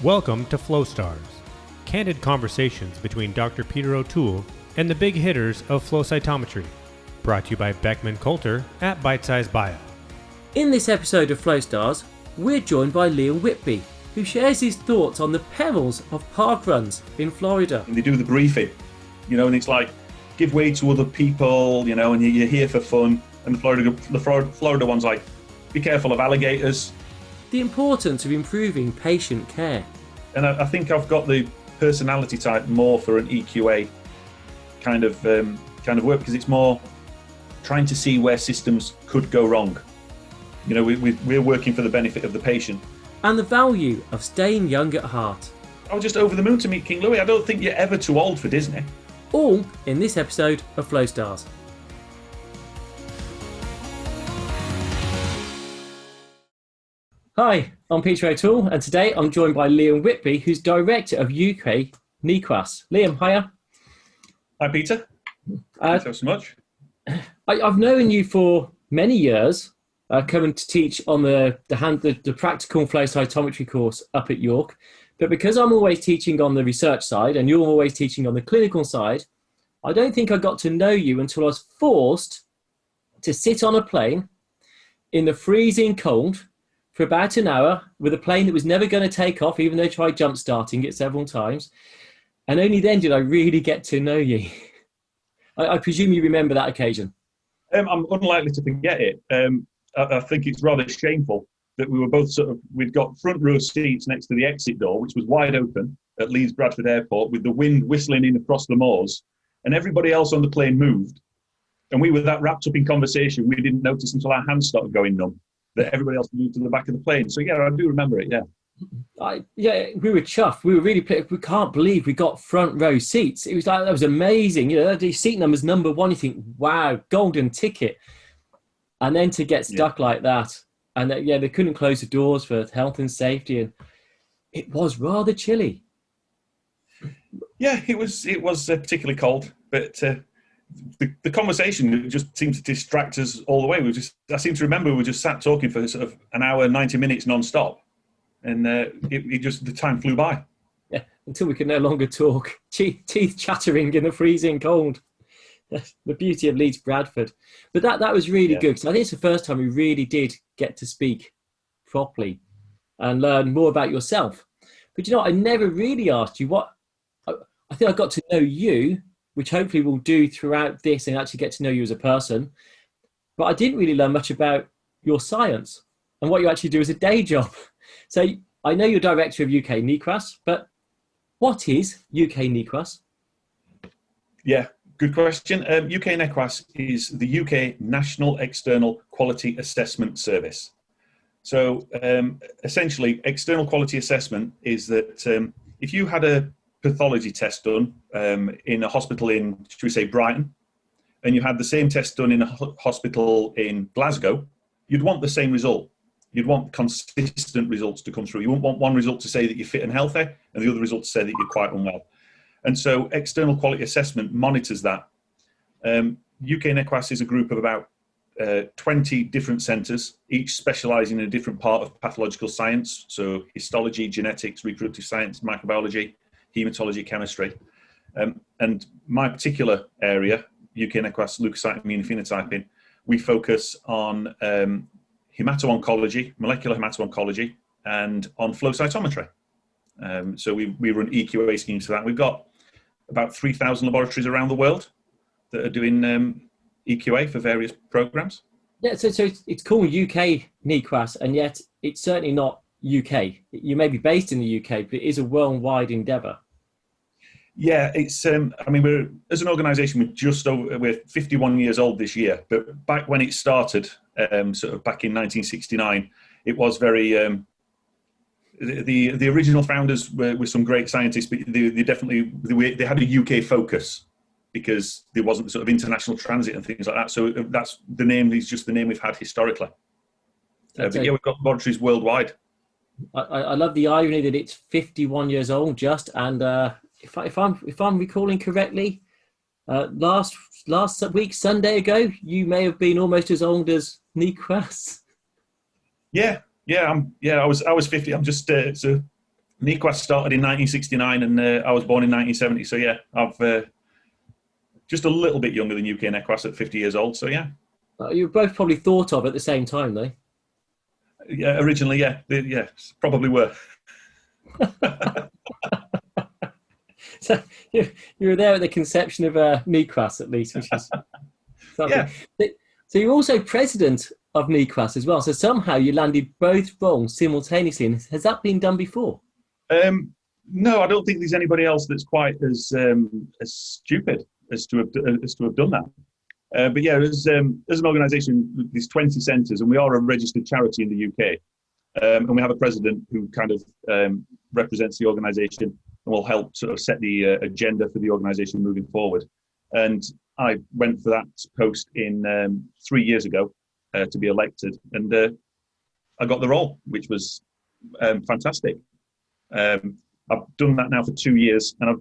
Welcome to Flow Stars, candid conversations between Dr. Peter O'Toole and the big hitters of flow cytometry, brought to you by Beckman Coulter at Bitesize Bio. In this episode of Flow Stars, we're joined by Liam Whitby, who shares his thoughts on the perils of park runs in Florida. And they do the briefing, and it's like, give way to other people, and you're here for fun. And the Florida one's like, be careful of alligators. The importance of improving patient care. And I think I've got the personality type more for an EQA kind of work, because it's more trying to see where systems could go wrong. We're working for the benefit of the patient. And the value of staying young at heart. I was just over the moon to meet King Louis. I don't think you're ever too old for Disney. All in this episode of Flow Stars. Hi, I'm Peter O'Toole, and today I'm joined by Liam Whitby, who's Director of UK NEQAS. Liam, hiya. Hi, Peter. Thanks so much. I've known you for many years, coming to teach on the practical flow cytometry course up at York. But because I'm always teaching on the research side and you're always teaching on the clinical side, I don't think I got to know you until I was forced to sit on a plane in the freezing cold for about an hour with a plane that was never going to take off, even though I tried jump starting it several times. And only then did I really get to know you. I presume you remember that occasion. I'm unlikely to forget it. I think it's rather shameful that we were both we'd got front row seats next to the exit door, which was wide open at Leeds Bradford Airport, with the wind whistling in across the moors, and everybody else on the plane moved. And we were that wrapped up in conversation, we didn't notice until our hands started going numb that everybody else moved to the back of the plane. So yeah, I do remember it, yeah. We were chuffed. We were really, we can't believe we got front row seats. It was like, that was amazing. The seat number's number one. You think, wow, golden ticket. And then to get stuck like that. And they couldn't close the doors for health and safety. And it was rather chilly. Yeah, it was particularly cold, but the conversation just seemed to distract us all the way. I seem to remember we were just sat talking for sort of an hour, 90 minutes non-stop. And the time flew by. Yeah, until we could no longer talk. Teeth chattering in the freezing cold. The beauty of Leeds Bradford. But that was really good. So I think it's the first time we really did get to speak properly and learn more about yourself. But I never really asked you I think I got to know you, which hopefully we'll do throughout this and actually get to know you as a person. But I didn't really learn much about your science and what you actually do as a day job. So I know you're Director of UK NEQAS, but what is UK NEQAS? Yeah, good question. UK NEQAS is the UK National External Quality Assessment Service. So essentially, external quality assessment is that if you had a pathology test done in a hospital in, should we say, Brighton, and you had the same test done in a hospital in Glasgow, you'd want the same result. You'd want consistent results to come through. You wouldn't want one result to say that you're fit and healthy and the other result to say that you're quite unwell. And so external quality assessment monitors that. UK NEQAS is a group of about 20 different centres, each specialising in a different part of pathological science. So histology, genetics, reproductive science, microbiology, haematology, chemistry. And my particular area, UK NEQAS leukocyte immunophenotyping, we focus on hemato-oncology, molecular hemato-oncology, and on flow cytometry. So we run EQA schemes for that. We've got about 3,000 laboratories around the world that are doing EQA for various programs. Yeah, so it's called UK NEQAS, and yet it's certainly not UK. You may be based in the UK, but it is a worldwide endeavour. Yeah, it's. We're as an organisation, we're 51 years old this year. But back when it started, sort of back in 1969, it was very. The original founders were some great scientists, but they had a UK focus because there wasn't sort of international transit and things like that. So that's the name. Is just the name we've had historically. But yeah, we've got laboratories worldwide. I love the irony that it's 51 years old just, and if I'm recalling correctly, last week, Sunday ago, you may have been almost as old as NEQAS. Yeah, I was 50. I'm just so NEQAS started in 1969 and I was born in 1970. So yeah, I've just a little bit younger than UK NEQAS at 50 years old. So yeah. You were both probably thought of at the same time, though. Yeah, originally, yeah. Yeah, probably were. So you were there at the conception of NEQAS, at least, which is something. Yeah. So you're also president of NEQAS as well. So somehow you landed both roles simultaneously. And has that been done before? No, I don't think there's anybody else that's quite as stupid as to have done that. But yeah, as an organisation, there's 20 centres, and we are a registered charity in the UK. And we have a president who kind of represents the organisation and will help sort of set the agenda for the organisation moving forward. And I went for that post in 3 years ago to be elected, and I got the role, which was fantastic. I've done that now for 2 years, and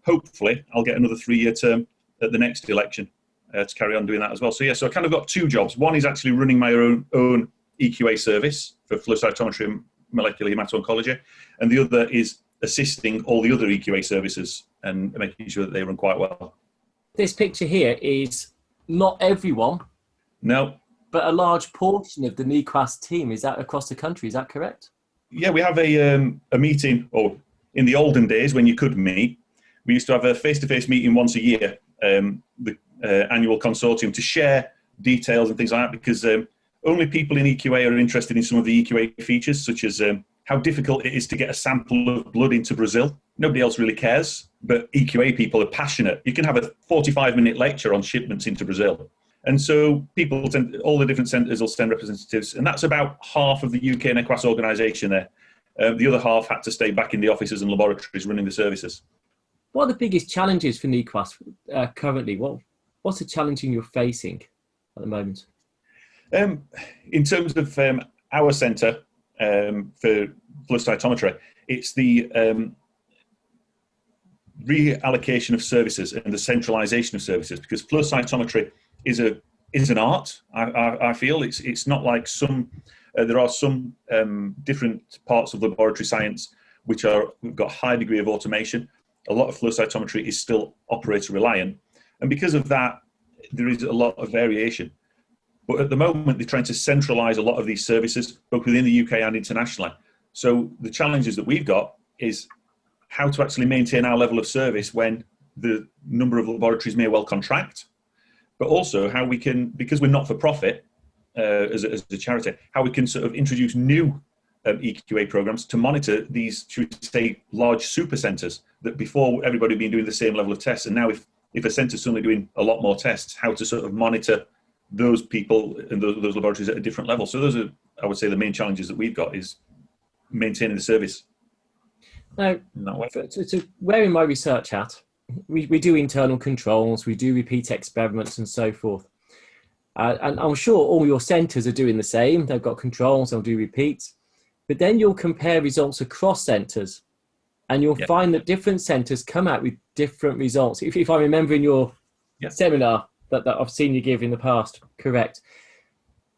hopefully I'll get another 3-year term at the next election to carry on doing that as well. So yeah, so I kind of got two jobs. One is actually running my own EQA service for flow cytometry and molecular hemato-oncology, and the other is assisting all the other EQA services and making sure that they run quite well. This picture here is not everyone. No. But a large portion of the NEQAS team. Is that across the country? Is that correct? Yeah, we have a meeting, or in the olden days when you could meet, we used to have a face-to-face meeting once a year, the annual consortium, to share details and things like that, because only people in EQA are interested in some of the EQA features, such as how difficult it is to get a sample of blood into Brazil. Nobody else really cares, but EQA people are passionate. You can have a 45-minute lecture on shipments into Brazil. And so all the different centres will send representatives, and that's about half of the UK NEQAS organisation there. The other half had to stay back in the offices and laboratories running the services. What are the biggest challenges for NEQAS currently? What's the challenge you're facing at the moment? In terms of our centre for flow cytometry, it's the reallocation of services and the centralisation of services, because flow cytometry is an art. I feel it's not like some. There are some different parts of laboratory science which we've got a high degree of automation. A lot of flow cytometry is still operator reliant, and because of that, there is a lot of variation. But at the moment, they're trying to centralise a lot of these services, both within the UK and internationally. So the challenges that we've got is how to actually maintain our level of service when the number of laboratories may well contract, but also how we can, because we're not for profit as a charity, how we can sort of introduce new EQA programs to monitor these, should we say, large super centres that before everybody had been doing the same level of tests. And now if a centre is suddenly doing a lot more tests, how to sort of monitor those people and those laboratories at a different level. So those are, I would say, the main challenges that we've got is maintaining the service. Now, so wearing my research hat, we do internal controls, we do repeat experiments and so forth. And I'm sure all your centres are doing the same. They've got controls, they'll do repeats. But then you'll compare results across centres, and you'll find that different centres come out with different results. If I remember in your seminar that I've seen you give in the past, correct.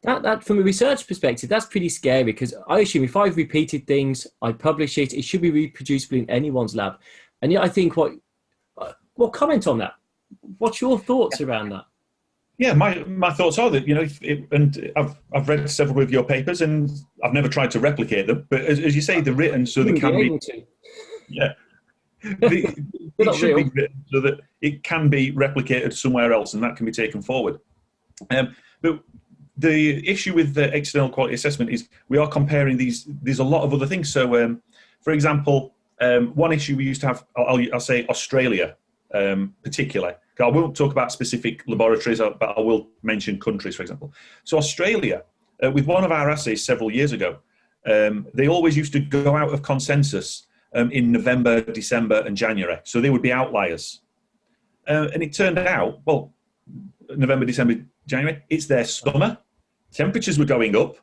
That from a research perspective, that's pretty scary, because I assume if I've repeated things, I publish it, it should be reproducible in anyone's lab. And yet I think comment on that. What's your thoughts around that? Yeah, my thoughts are that, and I've read several of your papers, and I've never tried to replicate them. But as you say, they're written so they can be. Yeah, it should be written so that it can be replicated somewhere else, and that can be taken forward. But the issue with the external quality assessment is we are comparing these. There's a lot of other things. So, for example, one issue we used to have, I'll say Australia, particularly. I won't talk about specific laboratories, but I will mention countries, for example. So Australia, with one of our assays several years ago, they always used to go out of consensus in November, December, and January. So they would be outliers. And it turned out, well, November, December, January, it's their summer. Temperatures were going up.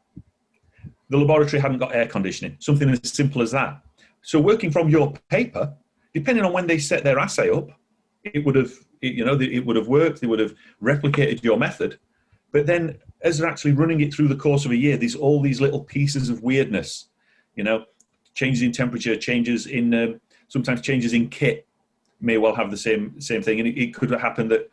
The laboratory hadn't got air conditioning, something as simple as that. So working from your paper, depending on when they set their assay up, it would have worked. They would have replicated your method. But then as they're actually running it through the course of a year, there's all these little pieces of weirdness, changes in temperature, changes in sometimes changes in kit may well have the same thing. And it could happen that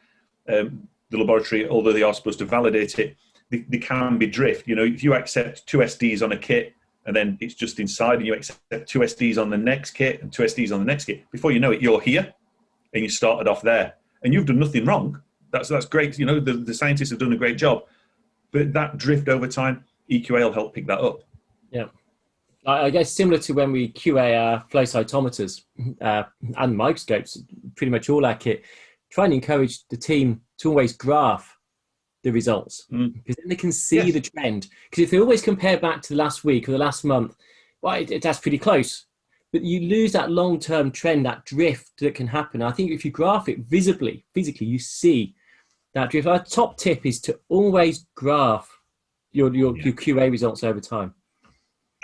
the laboratory, although they are supposed to validate it, they can be drift. You know, if you accept 2 SDs on a kit and then it's just inside, and you accept 2 SDs on the next kit and 2 SDs on the next kit, before you know it, you're here and you started off there and you've done nothing wrong. That's great. You know, the scientists have done a great job, but that drift over time, EQA will help pick that up. Yeah. I guess similar to when we QA our flow cytometers and microscopes, pretty much all our kit, try and encourage the team to always graph the results, because then they can see the trend. Because if they always compare back to the last week or the last month, well, that's pretty close. But you lose that long-term trend, that drift that can happen. I think if you graph it physically, you see that drift. Our top tip is to always graph your QA results over time.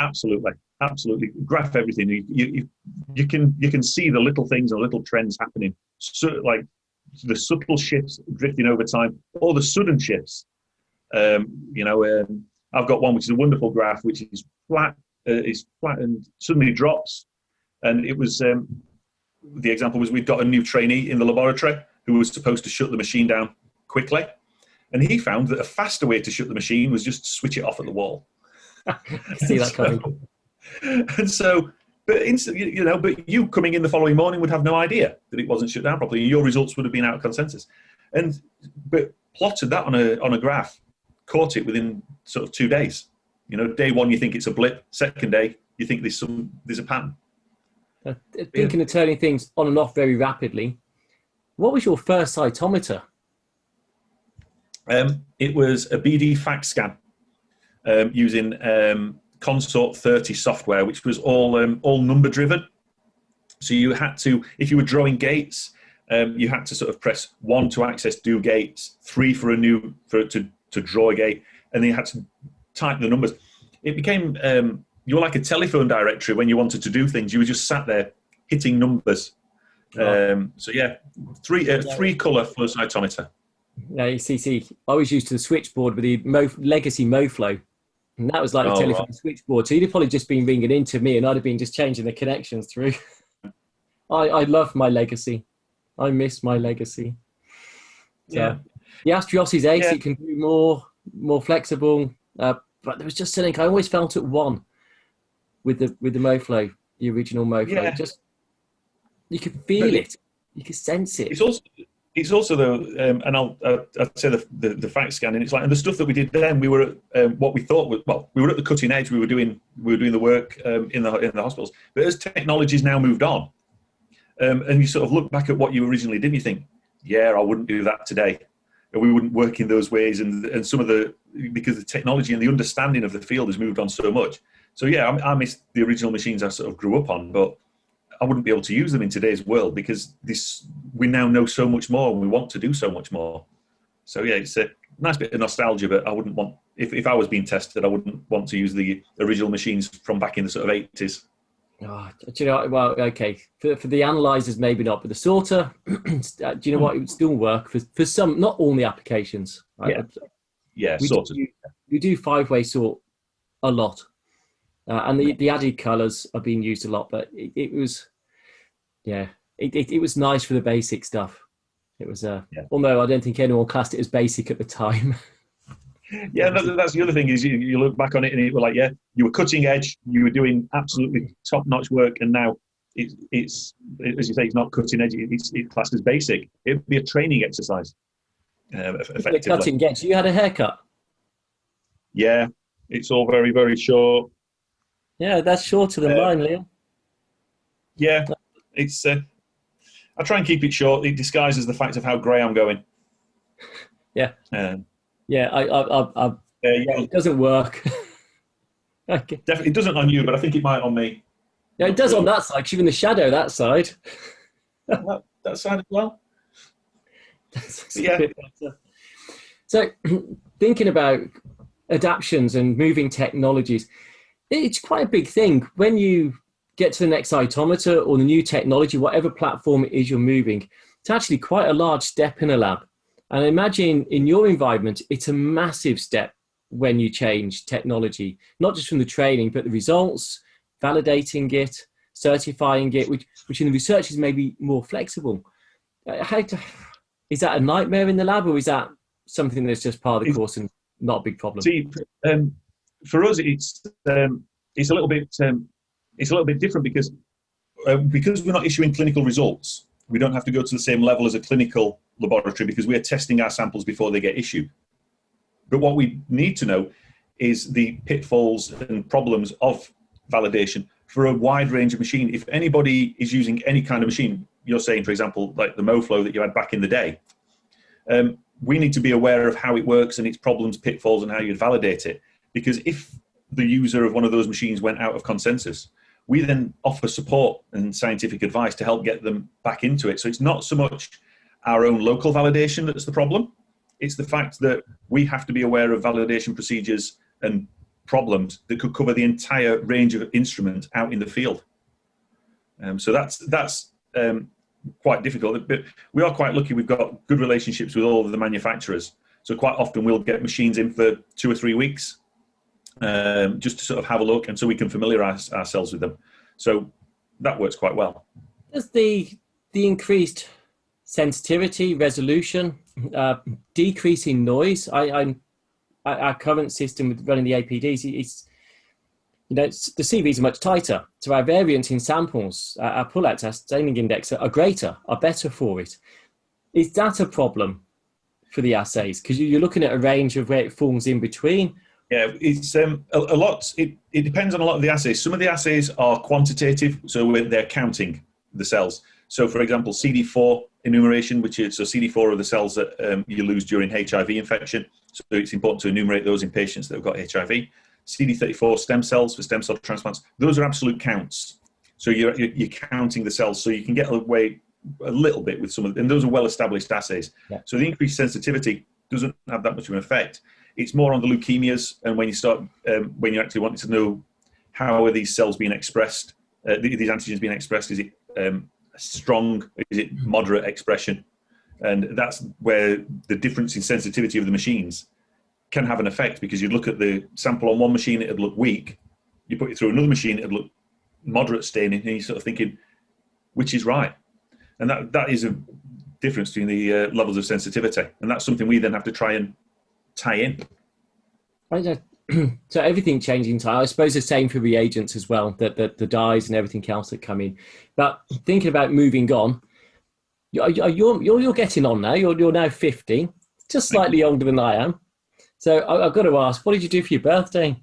Absolutely. Graph everything. You can see the little things or little trends happening. So, like the subtle shifts drifting over time, or the sudden shifts. I've got one which is a wonderful graph, which is flat and suddenly drops. And it was the example was, we've got a new trainee in the laboratory who was supposed to shut the machine down quickly, and he found that a faster way to shut the machine was just to switch it off at the wall. See that coming. And so, but you coming in the following morning would have no idea that it wasn't shut down properly. Your results would have been out of consensus. But plotted that on a graph, caught it within sort of 2 days. You know, day one you think it's a blip. Second day you think there's a pattern. Thinking of turning things on and off very rapidly. What was your first cytometer? It was a BD fax scan using Consort 30 software, which was all number driven. So you had to, if you were drawing gates, you had to sort of press 1 to access do gates, 3 to draw a gate, and then you had to type the numbers. It became you were like a telephone directory when you wanted to do things. You were just sat there hitting numbers. So yeah, three color flow cytometer. Yeah, you see, I was used to the switchboard with the legacy MoFlow. And that was like a telephone switchboard. So you'd have probably just been ringing into me and I'd have been just changing the connections through. I love my legacy. I miss my legacy. So, yeah. The Astrios's Ace, it can be more flexible. But there was just something I always felt at one with the MoFlow, the original MoFlow. Yeah. Just, you could feel it. You could sense it. It's also though, and I'd say the fact scanning. It's like, and the stuff that we did then, we were at what we thought was, well, we were at the cutting edge. We were doing the work in the hospitals. But as technology's now moved on, and you sort of look back at what you originally did, and you think, yeah, I wouldn't do that today. We wouldn't work in those ways, and some of because the technology and the understanding of the field has moved on so much. So yeah, I miss the original machines I sort of grew up on, but I wouldn't be able to use them in today's world because we now know so much more and we want to do so much more. So yeah, it's a nice bit of nostalgia, but I wouldn't want, if I was being tested, I wouldn't want to use the original machines from back in the sort of 80s. Oh, do you know, well, okay, for the analyzers, maybe not, but the sorter, do you know what, it would still work for some, not all the applications. Right? Yeah, sorter. We do 5-way sort a lot. And the added colours are being used a lot, but it was nice for the basic stuff. It was, although I don't think anyone classed it as basic at the time. Yeah, that's the other thing is you look back on it and it was like, yeah, you were cutting edge, you were doing absolutely top-notch work, and now it's as you say, it's not cutting edge, it's classed as basic. It'd be a training exercise, effectively. Cutting edge. You had a haircut? Yeah, it's all very, very short. Yeah, that's shorter than mine, Liam. Yeah, it's. I try and keep it short. It disguises the fact of how grey I'm going. Yeah. It doesn't work. Okay. Definitely, it doesn't on you, but I think it might on me. Yeah, it does on that side. 'Cause you're in the shadow that side. that side as well. Yeah. So, thinking about adaptions and moving technologies, it's quite a big thing when you get to the next cytometer or the new technology, whatever platform it is you're moving. It's actually quite a large step in a lab. And I imagine in your environment, it's a massive step when you change technology, not just from the training, but the results validating it, certifying it, which in the research is maybe more flexible. Is that a nightmare in the lab, or is that something that's just part of the course and not a big problem? See, for us, it's a little bit different because we're not issuing clinical results. We don't have to go to the same level as a clinical laboratory because we're testing our samples before they get issued. But what we need to know is the pitfalls and problems of validation for a wide range of machine. If anybody is using any kind of machine, you're saying, for example, like the MoFlow that you had back in the day, we need to be aware of how it works and its problems, pitfalls, and how you'd validate it. Because if the user of one of those machines went out of consensus, we then offer support and scientific advice to help get them back into it. So it's not so much our own local validation that's the problem. It's the fact that we have to be aware of validation procedures and problems that could cover the entire range of instruments out in the field. So that's quite difficult. But we are quite lucky. We've got good relationships with all of the manufacturers. So quite often we'll get machines in for 2 or 3 weeks just to sort of have a look, and so we can familiarise ourselves with them. So that works quite well. Does the increased sensitivity, resolution, decreasing noise? Our current system with running the APDs, the CVs are much tighter. So our variance in samples, our pull-outs, our staining index are greater, are better for it. Is that a problem for the assays? Because you're looking at a range of where it falls in between. Yeah, it's a lot. It depends on a lot of the assays. Some of the assays are quantitative, so they're counting the cells. So, for example, CD4 enumeration, so CD4 are the cells that you lose during HIV infection. So it's important to enumerate those in patients that have got HIV. CD34 stem cells for stem cell transplants. Those are absolute counts. So you're counting the cells, so you can get away a little bit with some of them. And those are well-established assays. Yeah. So the increased sensitivity doesn't have that much of an effect. It's more on the leukemias, and when you start, when you actually want to know how are these cells being expressed, these antigens being expressed, is it strong, is it moderate expression? And that's where the difference in sensitivity of the machines can have an effect, because you look at the sample on one machine, it'd look weak. You put it through another machine, it'd look moderate staining, and you're sort of thinking, which is right? And that is a difference between the levels of sensitivity. And that's something we then have to try and tie in. So everything changing time. I suppose the same for reagents as well, that the dyes and everything else that come in. But thinking about moving on, you're getting on now. You're now 50, just slightly younger than I am. So I've got to ask, what did you do for your birthday?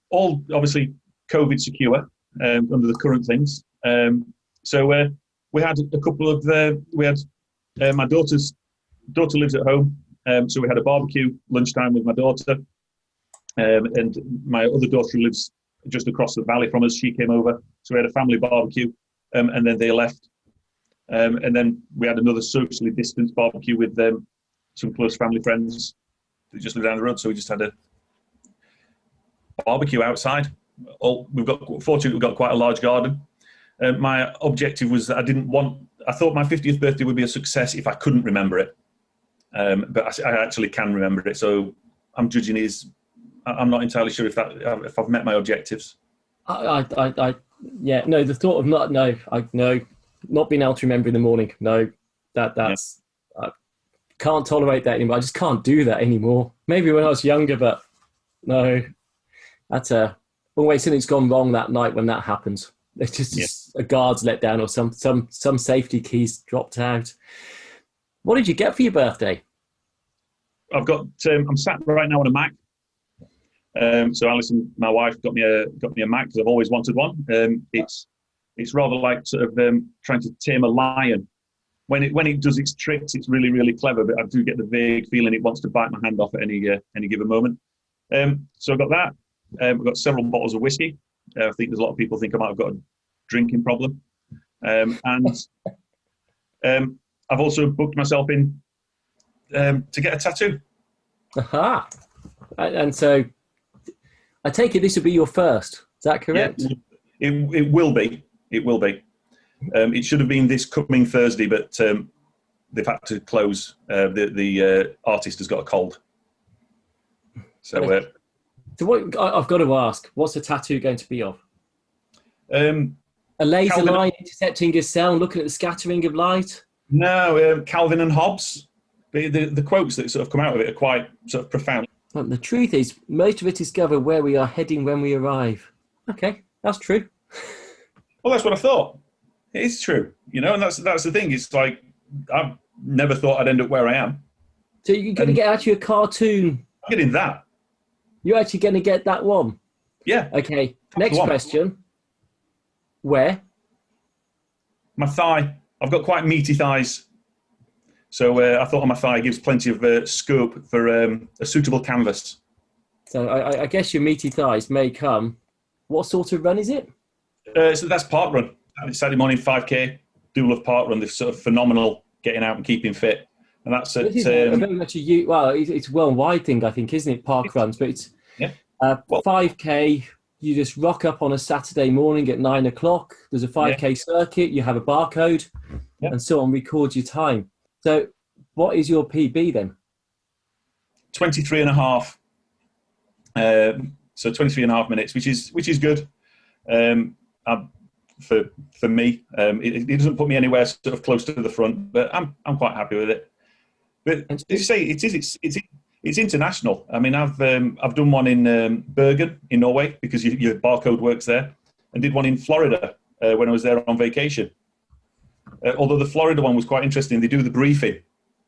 All obviously COVID secure under the current things. So we had a couple of my daughter lives at home, so we had a barbecue lunchtime with my daughter, and my other daughter lives just across the valley from us. She came over, so we had a family barbecue, and then they left, and then we had another socially distanced barbecue with some close family friends that just live down the road. So we just had a barbecue outside. Fortunately, we've got quite a large garden. My objective was that I thought my 50th birthday would be a success if I couldn't remember it. But I actually can remember it. So I'm judging I'm not entirely sure if I've met my objectives. The thought of not being able to remember in the morning. No, that's, I can't tolerate that anymore. I just can't do that anymore. Maybe when I was younger, but no, that's always something's gone wrong that night when that happens. It's just a guard's let down, or some safety keys dropped out. What did you get for your birthday? I've got. I'm sat right now on a Mac. So Alison, my wife, got me a Mac because I've always wanted one. It's rather like sort of trying to tame a lion. When it does its tricks, it's really, really clever. But I do get the vague feeling it wants to bite my hand off at any given moment. So I've got that. We've got several bottles of whiskey. I think there's a lot of people think I might have got a drinking problem. And I've also booked myself in to get a tattoo. Aha! And so I take it this will be your first. Is that correct? Yeah, it will be. It will be. It should have been this coming Thursday, but they've had to close. The artist has got a cold. So So what I've got to ask, what's the tattoo going to be of? Um, A laser Calvin, line intercepting a cell and looking at the scattering of light? no, Calvin and Hobbes. The quotes that sort of come out of it are quite sort of profound. Well, the truth is, most of it discover where we are heading when we arrive. Okay, that's true. Well, that's what I thought. It is true, you know, and that's the thing. It's like I've never thought I'd end up where I am. So you're going to get actually a cartoon. I'm getting that. You're actually going to get that one. Yeah. Okay, next question. Where? My thigh. I've got quite meaty thighs. So I thought on my thigh gives plenty of scope for a suitable canvas. So I guess your meaty thighs may come. What sort of run is it? So that's park run. Saturday morning 5K. Do love park run. They're sort of phenomenal getting out and keeping fit. And that's at, very much it's a worldwide thing, I think, isn't it? Park runs, but it's 5K. You just rock up on a Saturday morning at 9 o'clock. There's a 5K circuit. You have a barcode, and someone records your time. So, what is your PB then? 23 and a half. So 23 and a half minutes, which is good. For me, it doesn't put me anywhere sort of close to the front, but I'm quite happy with it. But as you say, it's international. I mean, I've done one in Bergen in Norway because your barcode works there, and did one in Florida when I was there on vacation. Although the Florida one was quite interesting, they do the briefing,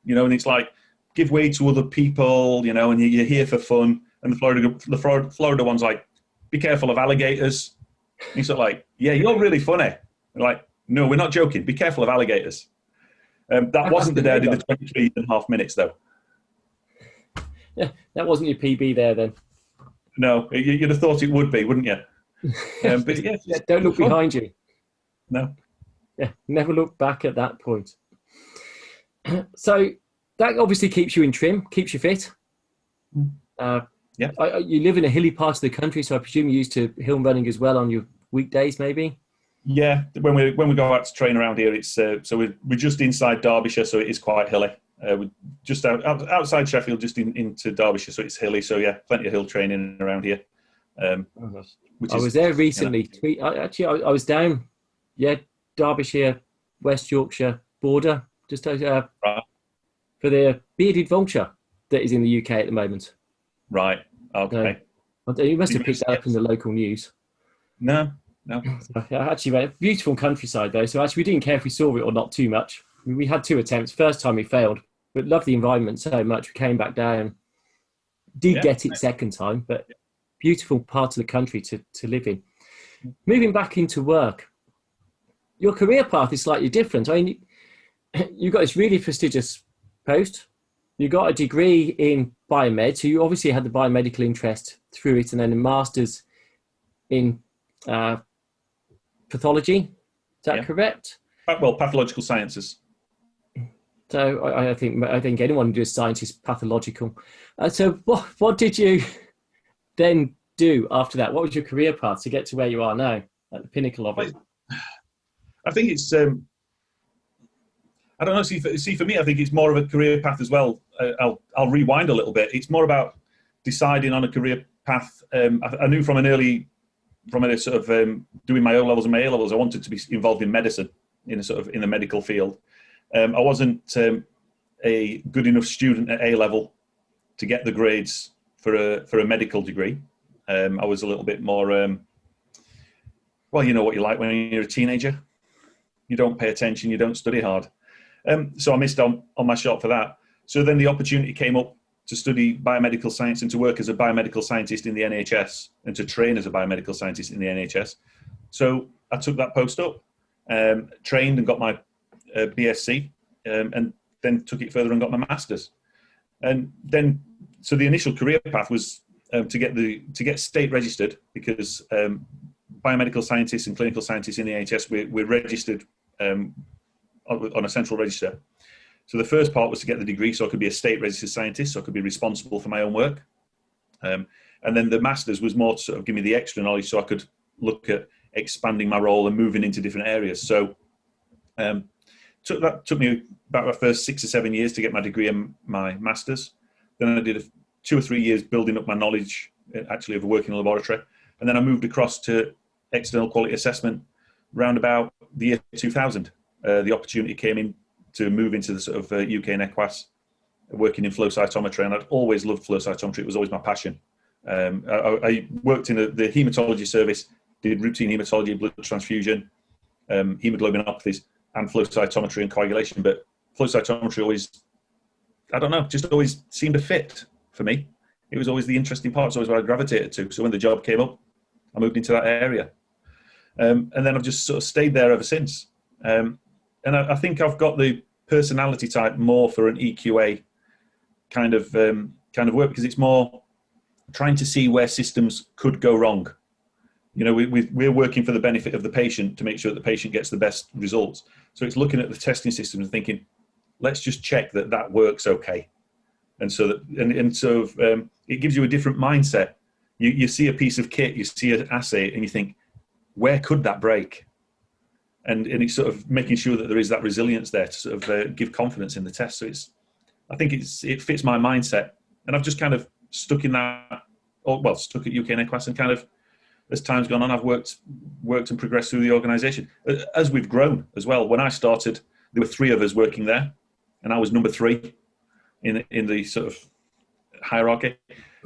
you know, and it's like give way to other people, you know, and you're here for fun. And the Florida one's like, be careful of alligators. And he's sort of like, yeah, you're really funny. And like, no, we're not joking. Be careful of alligators. That wasn't the day I did the 23 and a half minutes, though. Yeah, that wasn't your PB there then. No, you'd have thought it would be, wouldn't you? But don't look behind you. No. Yeah, never look back at that point. So that obviously keeps you in trim, keeps you fit. You live in a hilly part of the country, so I presume you used to hill running as well on your weekdays, maybe. Yeah, when we go out to train around here, it's so we're just inside Derbyshire, so it is quite hilly. We're just outside Sheffield, just into Derbyshire, so it's hilly. So yeah, plenty of hill training around here. I was there recently. You know. I was down, Derbyshire, West Yorkshire border, just for the bearded vulture that is in the UK at the moment. Right. Okay. You must have picked that up in the local news. No. Actually, beautiful countryside though. So actually, we didn't care if we saw it or not too much. We had 2 attempts. First time we failed, but loved the environment so much. We came back down. Did get it second time, but beautiful part of the country to live in. Moving back into work, your career path is slightly different. I mean, you got this really prestigious post. You got a degree in biomed, so you obviously had the biomedical interest through it, and then a master's in pathology. Is that correct? Well, pathological sciences. So I think anyone who does science is pathological. So what did you then do after that? What was your career path to get to where you are now, at the pinnacle of it? I think it's. I don't know. See, for me, I think it's more of a career path as well. I'll rewind a little bit. It's more about deciding on a career path. I knew from a sort of doing my O levels and my A levels, I wanted to be involved in medicine, in the medical field. I wasn't a good enough student at A level to get the grades for a medical degree. I was a little bit more. Well, you know what you're like when you're a teenager. You don't pay attention. You don't study hard. So I missed on my shot for that. So then the opportunity came up to study biomedical science and to work as a biomedical scientist in the NHS and to train as a biomedical scientist in the NHS. So I took that post up, trained and got my BSc, and then took it further and got my master's. And then, so the initial career path was to get state registered, because biomedical scientists and clinical scientists in the NHS, we're registered on a central register. So the first part was to get the degree, so I could be a state registered scientist, so I could be responsible for my own work. And then the master's was more to sort of give me the extra knowledge, so I could look at expanding my role and moving into different areas. So took me about my first 6 or 7 years to get my degree and my master's. Then I did 2 or 3 years building up my knowledge actually of working in a laboratory. And then I moved across to external quality assessment round about the year 2000. The opportunity came in to move into the sort of UK NEQAS, working in flow cytometry, and I'd always loved flow cytometry. It was always my passion. I worked in the haematology service, did routine haematology, blood transfusion, hemoglobinopathies, and flow cytometry and coagulation. But flow cytometry always, I don't know, just always seemed to fit for me. It was always the interesting part. It's always what I gravitated to. So when the job came up, I moved into that area. And then I've just sort of stayed there ever since. And I think I've got the personality type more for an EQA kind of work, because it's more trying to see where systems could go wrong. You know, we're working for the benefit of the patient to make sure that the patient gets the best results. So it's looking at the testing system and thinking, let's just check that that works okay. And so it gives you a different mindset. You see a piece of kit, you see an assay, and you think, where could that break? And it's sort of making sure that there is that resilience there to sort of give confidence in the test. So I think it fits my mindset, and I've just kind of stuck in that. Stuck at UK NEQAS, and kind of as time's gone on, I've worked and progressed through the organisation as we've grown as well. When I started, there were 3 of us working there, and I was number 3 in the sort of hierarchy.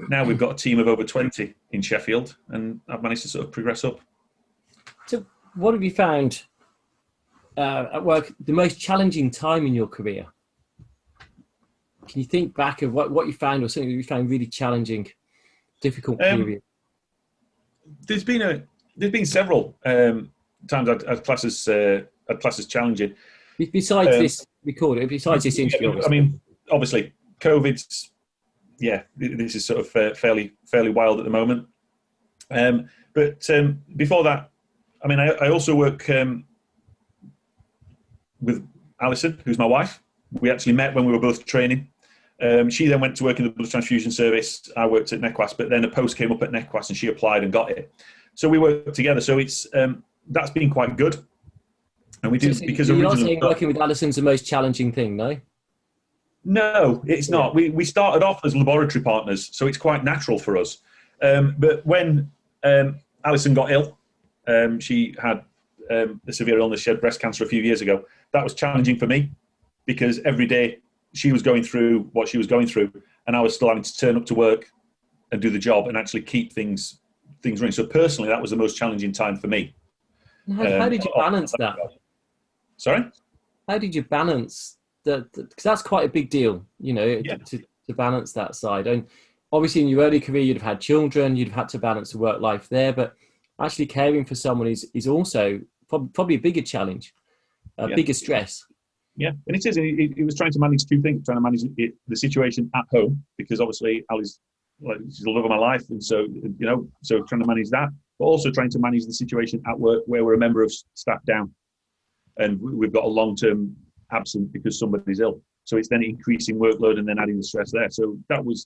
Now we've got a team of over 20 in Sheffield, and I've managed to sort of progress up. So, what have you found at work the most challenging time in your career? Can you think back of what you found, or something that you found really challenging, difficult period? There's been several times I'd class as challenging. Besides this recording, besides this interview, I mean, obviously, COVID's, this is sort of fairly wild at the moment. But before that, I mean, I also work with Alison, who's my wife. We actually met when we were both training. She then went to work in the blood transfusion service. I worked at NEQAS, but then a post came up at NEQAS and she applied and got it. So we worked together. So it's that's been quite good. And we do, because you're not saying working with Alison's the most challenging thing, no? No, it's not. We started off as laboratory partners, so it's quite natural for us. But when Alison got ill, she had a severe illness. She had breast cancer a few years ago. That was challenging for me, because every day she was going through what she was going through, and I was still having to turn up to work and do the job and actually keep things running. So personally, that was the most challenging time for me. How did you balance that? Sorry? How did you balance because that's quite a big deal, you know, to balance that side. And obviously in your early career, you'd have had children, you'd have had to balance the work life there, but actually caring for someone is also probably a bigger challenge, bigger stress. Yeah, and it is. It was trying to manage 2 things: trying to manage the situation at home, because obviously Ali's she's the love of my life, and so trying to manage that, but also trying to manage the situation at work where we're a member of staff down, and we've got a long-term absent because somebody's ill. So it's then increasing workload and then adding the stress there. So that was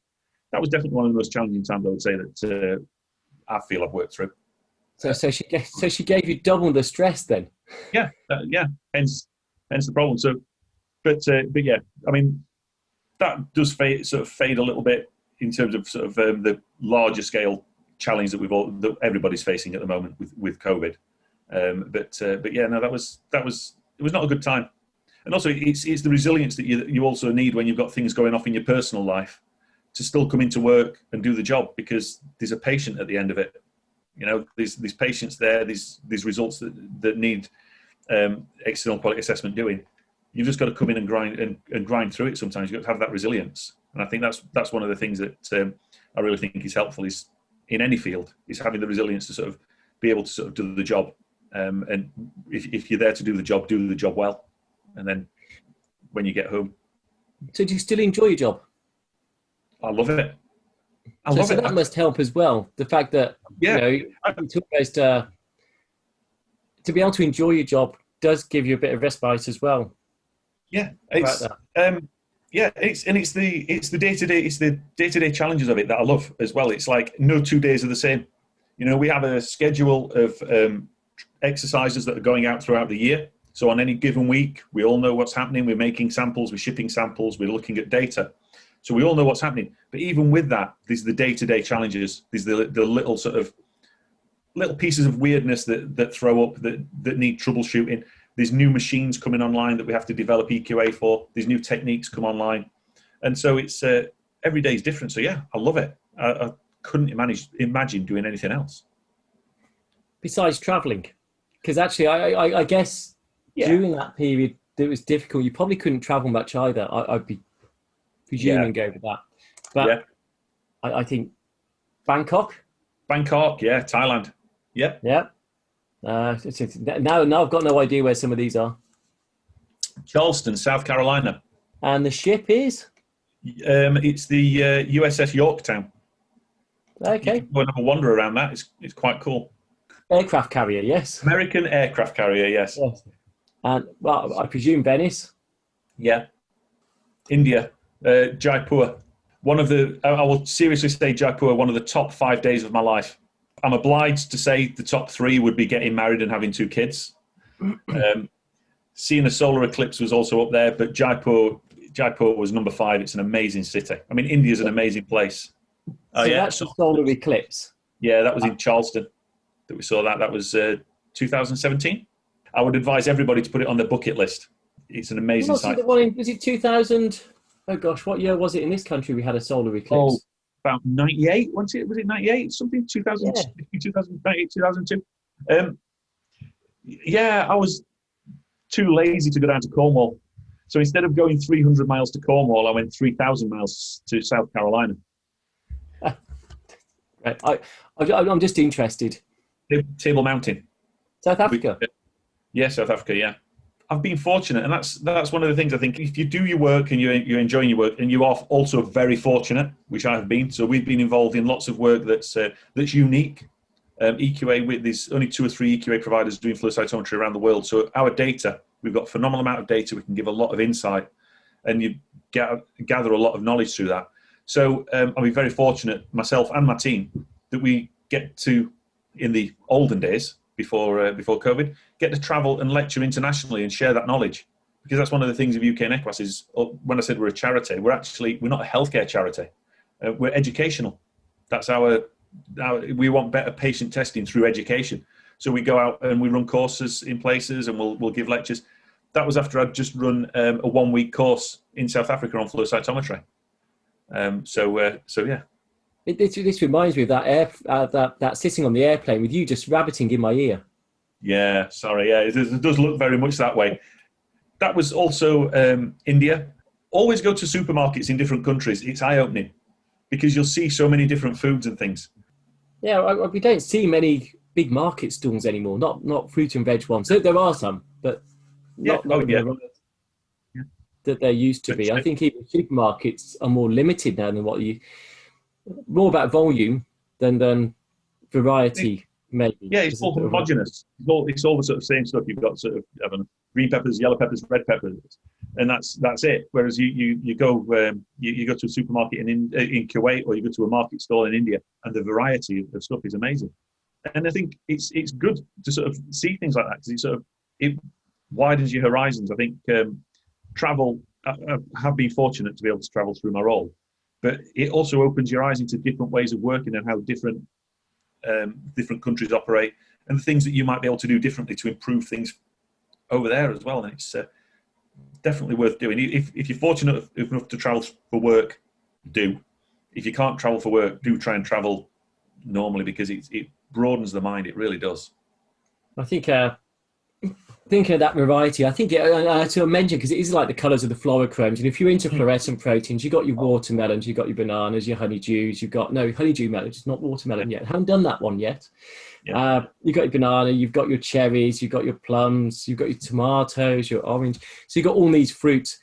definitely one of the most challenging times, I would say, that I feel I've worked through. So she gave you double the stress then. Yeah. Hence the problem. So, but yeah, I mean, that does fade a little bit in terms of sort of the larger scale challenge that everybody's facing at the moment with COVID. But yeah, no, it was not a good time. And also it's the resilience that you also need when you've got things going off in your personal life to still come into work and do the job, because there's a patient at the end of it. You know, these patients there, these results that need external quality assessment doing. You've just got to come in and grind through it. Sometimes you've got to have that resilience, and I think that's one of the things that I really think is helpful is in any field, is having the resilience to sort of be able to sort of do the job. And if you're there to do the job well, and then when you get home. So do you still enjoy your job? I love it. So that must help as well. The fact that it's almost to be able to enjoy your job does give you a bit of respite as well. Yeah, it's the day-to-day challenges of it that I love as well. It's like no 2 days are the same. You know, we have a schedule of exercises that are going out throughout the year. So on any given week, we all know what's happening. We're making samples, we're shipping samples, we're looking at data. So we all know what's happening. But even with that, these are the day-to-day challenges. These are the little sort of little pieces of weirdness that throw up, that need troubleshooting. There's new machines coming online that we have to develop EQA for. These new techniques come online. And so it's every day is different. So yeah, I love it. I couldn't imagine doing anything else. Besides traveling, because actually I guess during that period it was difficult. You probably couldn't travel much either. I'd be presuming over that. But I think Bangkok, yeah, Thailand. Yeah. Now I've got no idea where some of these are. Charleston, South Carolina. And the ship is? It's the USS Yorktown. Okay. You can go and have a wander around that. It's quite cool. Aircraft carrier, yes. American aircraft carrier, yes. And well, I presume Venice. Yeah. India, Jaipur. I will seriously say Jaipur, one of the top 5 days of my life. I'm obliged to say the top 3 would be getting married and having 2 kids. Seeing a solar eclipse was also up there, but Jaipur was number 5. It's an amazing city. I mean, India's an amazing place. So that's the solar eclipse. Yeah, that was in Charleston that we saw that. That was 2017. I would advise everybody to put it on their bucket list. It's an amazing sight. Was it 2000? Oh gosh, what year was it in this country we had a solar eclipse? Oh, about 98, wasn't it? Was it 98? Something, 2098, 2002. I was too lazy to go down to Cornwall. So instead of going 300 miles to Cornwall, I went 3,000 miles to South Carolina. Right. I'm just interested. Table Mountain. South Africa? Yeah, South Africa, yeah. I've been fortunate, and that's one of the things I think. If you do your work and you're enjoying your work, and you are also very fortunate, which I have been. So we've been involved in lots of work that's unique. EQA, there's only 2 or 3 EQA providers doing flow cytometry around the world. So our data, we've got a phenomenal amount of data. We can give a lot of insight, and you gather a lot of knowledge through that. So I've been very fortunate, myself and my team, that we get to, in the olden days, before COVID, get to travel and lecture internationally and share that knowledge. Because that's one of the things of UK NEQAS is, when I said we're a charity, we're not a healthcare charity. We're educational. That's we want better patient testing through education. So we go out and we run courses in places, and we'll give lectures. That was after I'd just run a 1-week course in South Africa on flow cytometry. So yeah. This reminds me of that sitting on the airplane with you just rabbiting in my ear. Yeah, sorry. Yeah, it does look very much that way. That was also India. Always go to supermarkets in different countries. It's eye-opening because you'll see so many different foods and things. Yeah, we don't see many big market stalls anymore. Not fruit and veg ones. There are some, but not that there used to be. I think even supermarkets are more limited now than more about volume than variety, maybe. Yeah, it's all homogenous. It's all the sort of same stuff. You've got sort of green peppers, yellow peppers, red peppers, and that's it. Whereas you go you go to a supermarket in Kuwait, or you go to a market stall in India, and the variety of stuff is amazing. And I think it's good to sort of see things like that, because it widens your horizons. I think travel. I have been fortunate to be able to travel through my role. But it also opens your eyes into different ways of working and how different countries operate, and the things that you might be able to do differently to improve things over there as well. And it's definitely worth doing. If you're fortunate enough to travel for work, do. If you can't travel for work, do try and travel normally, because it broadens the mind. It really does. I think thinking of that variety, I think to mention, because it is like the colours of the fluorochromes, and if you're into fluorescent proteins, you've got your watermelons, you've got your bananas, your honeydews, honeydew melons, it's not watermelon yet. I haven't done that one yet. Yeah. You've got your banana, you've got your cherries, you've got your plums, you've got your tomatoes, your orange. So you've got all these fruits.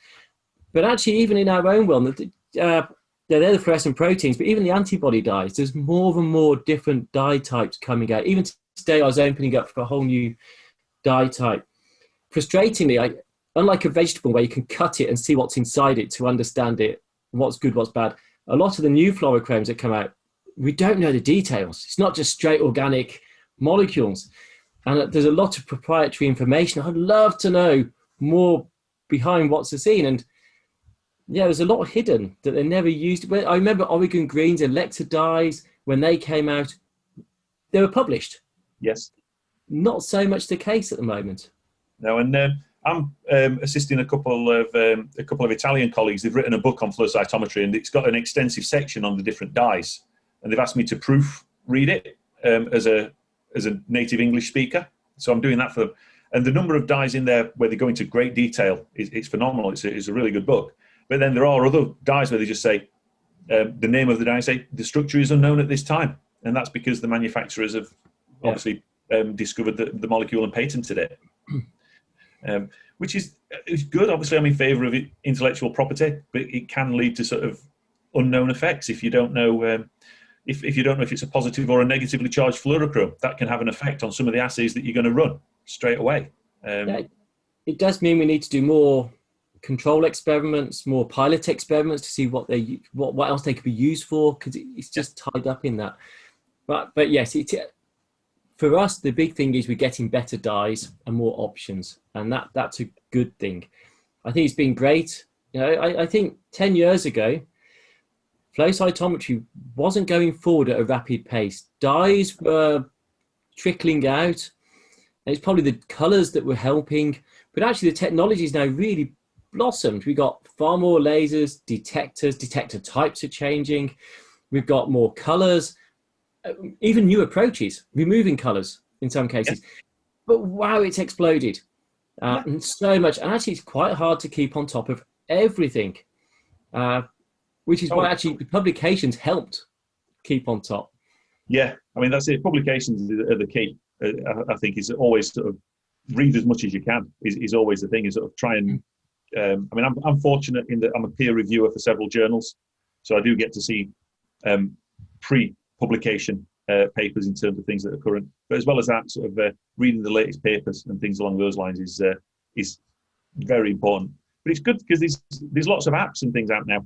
But actually, even in our own world, they're the fluorescent proteins, but even the antibody dyes, there's more and more different dye types coming out. Even today, I was opening up for a whole new dye type. Frustratingly, unlike a vegetable where you can cut it and see what's inside it to understand it, what's good, what's bad, a lot of the new fluorochromes that come out, we don't know the details. It's not just straight organic molecules. And there's a lot of proprietary information. I'd love to know more behind what's the scene. And Yeah, there's a lot hidden that they never used. But I remember Oregon Green's Electra dyes, when they came out, they were published. Yes. Not so much the case at the moment. No, and I'm assisting a couple of Italian colleagues. They've written a book on flow cytometry, and it's got an extensive section on the different dyes. And they've asked me to proofread it as a native English speaker. So I'm doing that for them. And the number of dyes in there where they go into great detail is phenomenal. It's a really good book. But then there are other dyes where they just say the name of the dye, say the structure is unknown at this time, and that's because the manufacturers have obviously discovered the molecule and patented it. Which is good. Obviously, I'm in favour of intellectual property, but it can lead to sort of unknown effects if you don't know if you don't know if it's a positive or a negatively charged fluorochrome. That can have an effect on some of the assays that you're going to run straight away. It does mean we need to do more control experiments, more pilot experiments to see what else they could be used for, because it's just tied up in that. But yes, for us, the big thing is we're getting better dyes and more options, and that's a good thing. I think it's been great. You know, I think 10 years ago, flow cytometry wasn't going forward at a rapid pace. Dyes were trickling out, and it's probably the colors that were helping, but actually the technology is now really blossomed. We got far more lasers, detector types are changing. We've got more colors, even new approaches, removing colors in some cases. Yeah. But wow, it's exploded. And so much. And actually, it's quite hard to keep on top of everything, which is why actually the publications helped keep on top. Yeah, I mean, that's it. Publications are the key. I think is always sort of read as much as you can is always the thing, is sort of try and, I mean, I'm fortunate in that I'm a peer reviewer for several journals. So I do get to see pre-publication papers in terms of things that are current. But as well as that, sort of reading the latest papers and things along those lines is very important. But it's good because there's lots of apps and things out now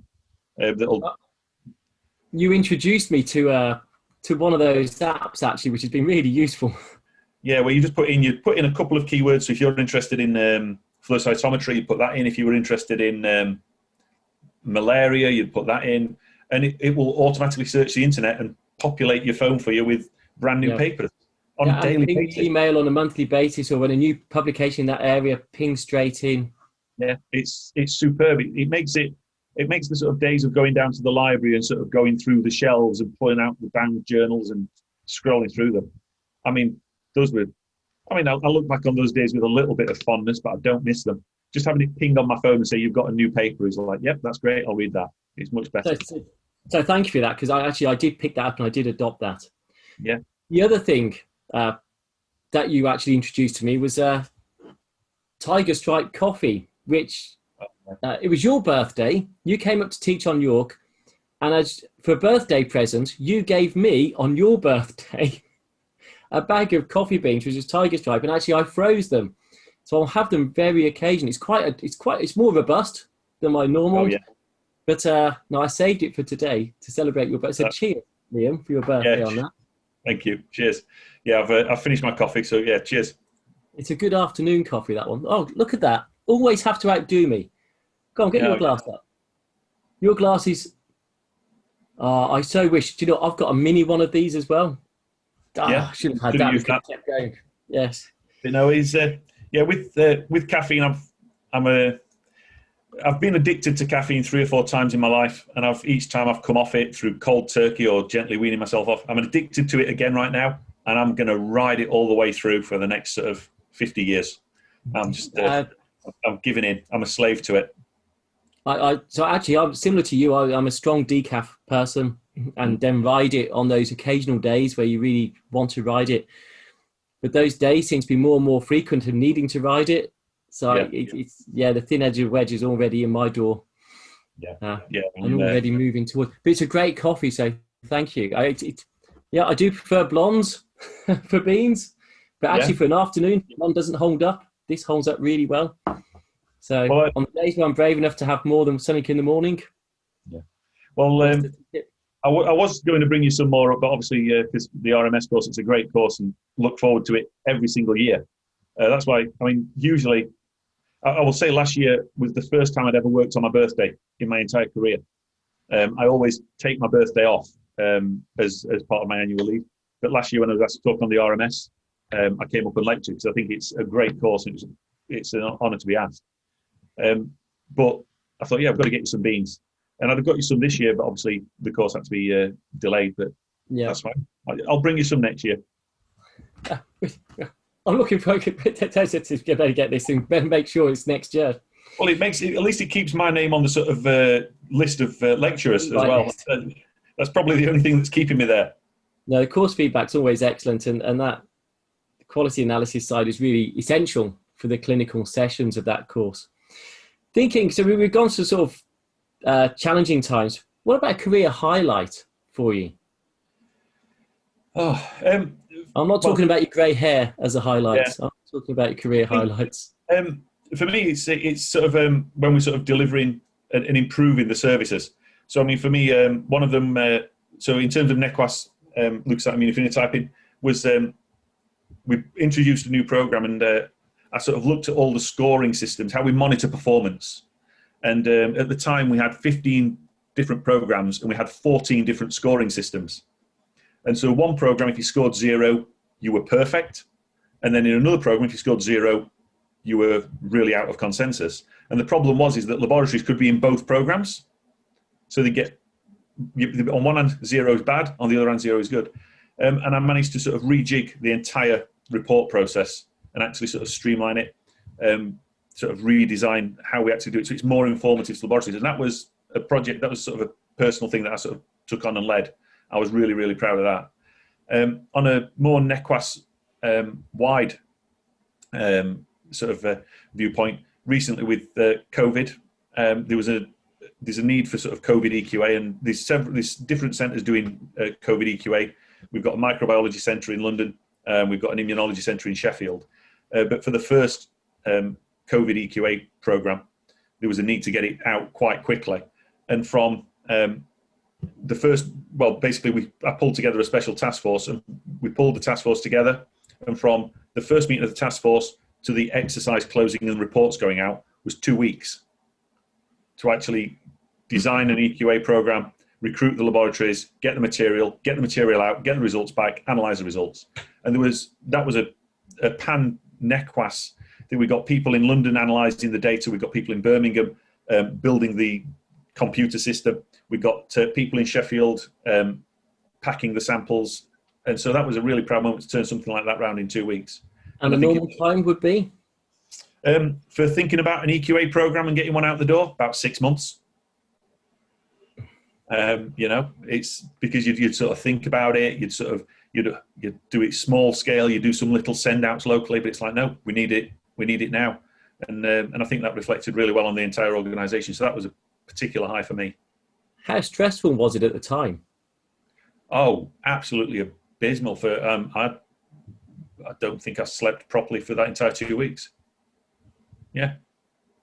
that'll. You introduced me to one of those apps actually, which has been really useful. Yeah, well, you put in a couple of keywords. So if you're interested in flow cytometry, you put that in. If you were interested in malaria, you'd put that in, and it will automatically search the internet and populate your phone for you with brand new papers on a daily basis. Email on a monthly basis, or when a new publication in that area pings straight in. Yeah, it's superb. It makes the sort of days of going down to the library and sort of going through the shelves and pulling out the bound journals and scrolling through them. I mean, I look back on those days with a little bit of fondness, but I don't miss them. Just having it pinged on my phone and say you've got a new paper is like, yep, that's great. I'll read that. It's much better. So thank you for that, because I did pick that up and I did adopt that. Yeah. The other thing that you actually introduced to me was Tiger Stripe coffee, which it was your birthday. You came up to teach on York, and for a birthday present, you gave me on your birthday a bag of coffee beans, which is Tiger Stripe, and actually I froze them, so I'll have them very occasionally. It's more robust than my normal. Oh, yeah. But no, I saved it for today to celebrate your birthday. So cheers, Liam, for your birthday on that. Thank you. Cheers. Yeah, I've finished my coffee, so yeah, cheers. It's a good afternoon coffee, that one. Oh, look at that. Always have to outdo me. Go on, get your glass up. Your glass is... I so wish. Do you know, I've got a mini one of these as well. I should have had that. We could have kept going. Yes. You know, with caffeine, I've been addicted to caffeine 3 or 4 times in my life, and each time I've come off it through cold turkey or gently weaning myself off. I'm addicted to it again right now, and I'm going to ride it all the way through for the next sort of 50 years. I'm just, I'm giving in. I'm a slave to it. So actually, I'm similar to you. I'm a strong decaf person, and then ride it on those occasional days where you really want to ride it. But those days seem to be more and more frequent of needing to ride it. So it's the thin edge of wedge is already in my door. I'm already moving towards. But it's a great coffee, so thank you. I do prefer blondes for beans, but actually for an afternoon, blonde doesn't hold up. This holds up really well. So on the days where I'm brave enough to have more than something in the morning. Yeah. Well, I was going to bring you some more, but obviously because the RMS course, it's a great course, and look forward to it every single year. That's why, I mean, usually I will say last year was the first time I'd ever worked on my birthday in my entire career. I always take my birthday off as part of my annual leave. But last year when I was asked to talk on the RMS, I came up and lectured because I think it's a great course and it's an honour to be asked. But I thought, yeah, I've got to get you some beans. And I'd have got you some this year, but obviously the course had to be delayed. But that's fine. I'll bring you some next year. I'm looking for to get this and make sure it's next year. Well, it makes it, at least it keeps my name on the sort of list of lecturers as well. That's probably the only thing that's keeping me there. No, the course feedback's always excellent, and that quality analysis side is really essential for the clinical sessions of that course. So we've gone to sort of challenging times. What about a career highlight for you? I'm not talking about your grey hair as a highlight. Yeah. I'm talking about your career highlights. For me, it's sort of when we're sort of delivering and improving the services. So I mean, for me, one of them. So in terms of NEQAS, looks at immunophenotyping was we introduced a new program, and I sort of looked at all the scoring systems, how we monitor performance. And at the time, we had 15 different programs, and we had 14 different scoring systems. And so one program, if you scored 0, you were perfect. And then in another program, if you scored 0, you were really out of consensus. And the problem is that laboratories could be in both programs. So they get, on one hand, 0 is bad, on the other hand, 0 is good. And I managed to sort of rejig the entire report process and actually sort of streamline it, sort of redesign how we actually do it. So it's more informative to laboratories. And that was a project, that was sort of a personal thing that I sort of took on and led. I was really, really proud of that. On a more NEQAS wide sort of viewpoint, recently with COVID, there's a need for sort of COVID EQA, and there's different centres doing COVID EQA. We've got a microbiology centre in London, we've got an immunology centre in Sheffield. But for the first COVID EQA programme, there was a need to get it out quite quickly. And from the first, well, basically I pulled together a special task force, and we pulled the task force together. And from the first meeting of the task force to the exercise closing and reports going out was 2 weeks to actually design an EQA program, recruit the laboratories, get the material out, get the results back, analyze the results. And that was a pan NEQAS. I think we got people in London analyzing the data. We got people in Birmingham building the computer system. We got people in Sheffield packing the samples. And so that was a really proud moment to turn something like that around in 2 weeks. And the normal time would be? For thinking about an EQA program and getting one out the door, about 6 months. It's because you'd sort of think about it. You'd do it small scale. You do some little send outs locally, but it's like, no, we need it now. And I think that reflected really well on the entire organisation. So that was a particular high for me. How stressful was it at the time? Oh, absolutely abysmal. I don't think I slept properly for that entire 2 weeks. Yeah.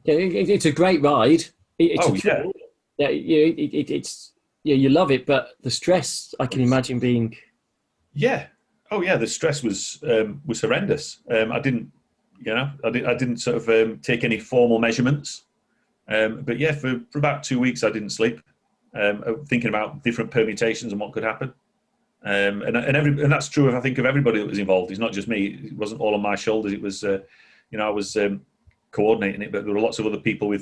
It's a great ride. You love it, but the stress, I can imagine being. Yeah. Oh yeah, the stress was horrendous. I didn't sort of take any formal measurements. But yeah, for about 2 weeks I didn't sleep, thinking about different permutations and what could happen. And that's true, I think, of everybody that was involved. It's not just me. It wasn't all on my shoulders. It was, I was coordinating it, but there were lots of other people